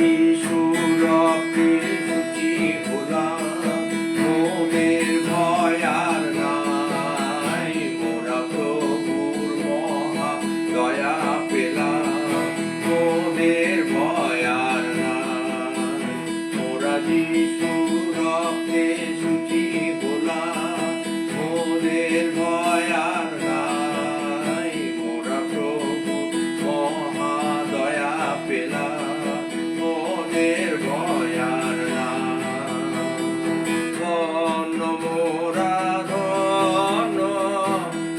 যিশু রক্তে শুচি হলাম, মোদের ভয় আর নাই। মোরা প্রভুর মহা দয়া পেলাম, মোদের ভয় আর নাই। মোরা যিশু রক্তে শুচি হলাম, মোদের ভয় আর নাই। মোরা প্রভুর মহা দয়া পেলাম, মোদের ভয় আর নাই। ধন্য মোরা ধন্য,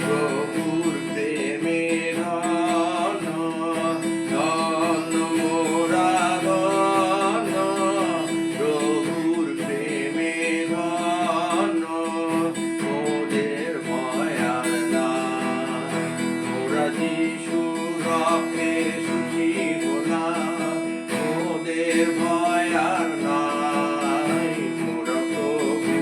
প্রভুর প্রেমে ধন্য। ধন্য মোরা ধন্য, প্রভুর প্রেমে ধন্য। মোদের ভয় আর নাই। মোরা যিশু রক্তে শুচি হলাম, মোদের ভয় আর নাই। মোরা প্রভু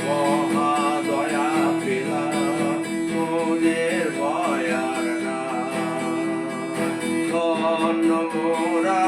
মহা দয়া পেলাম, মোদের ভয় আর নাই। ধন্য মোরা